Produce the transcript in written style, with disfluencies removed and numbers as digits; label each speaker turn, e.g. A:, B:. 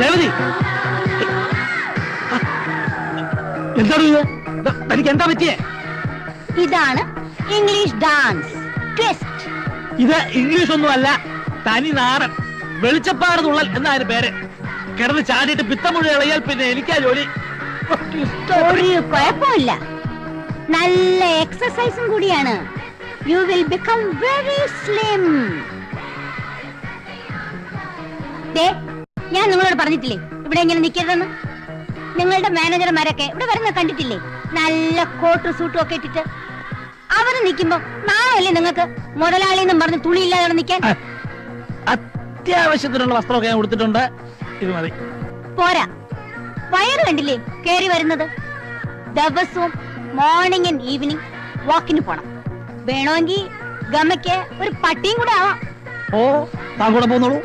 A: രേവതി, എന്താണ് ഇത്? തനിക്ക് എന്താ പറ്റിയേ?
B: ഇതാണ് ഇംഗ്ലീഷ് ഡാൻസ് ട്വിസ്റ്റ്.
A: ഇത് ഇംഗ്ലീഷ് ഒന്നും അല്ല, തനി നാടൻ വെളിച്ചപ്പാട് തുള്ളൽ എന്നതിന് പേര്. കിടന്ന് ചാടിയിട്ട് പിത്തം മുഴുവൻ ഇളയാൽ പിന്നെ എനിക്കാ ജോലി.
B: ഒരു കുഴപ്പമില്ല, നല്ല എക്സസൈസും കൂടിയാണ്. You will become very slim. ഞാൻ നിങ്ങളോട് പറഞ്ഞിട്ടില്ലേ ഇവിടെ ഇങ്ങനെ നിൽക്കരുതെന്ന്? നിങ്ങളുടെ മാനേജർമാരൊക്കെ ഇവിടെ വരുന്ന കണ്ടിട്ടില്ലേ? നല്ല കോട്ടും സൂട്ടും ഒക്കെ ഇട്ടിട്ട് അവര് നിൽക്കുമ്പോ നാളല്ലേ നിങ്ങൾക്ക് മുതലാളി എന്നും പറഞ്ഞ് തുണിയില്ലാതെ നിൽക്കാൻ?
A: അത്യാവശ്യത്തിനുള്ള വസ്ത്രമൊക്കെ ഞാൻ കൊടുത്തിട്ടുണ്ട്, ഇത് മതി.
B: പോരാ, വയറ് കണ്ടില്ലേ കേറി വരുന്നത്? ദിവസവും മോർണിംഗ് ആൻഡ് ഈവനിങ് വാക്കിന് പോണം. വേണമെങ്കിൽ ഗമയ്ക്ക് ഒരു പട്ടിയും കൂടെ ആവാം.
A: ഓ, താൻ കൂടെ പോന്നോളൂ.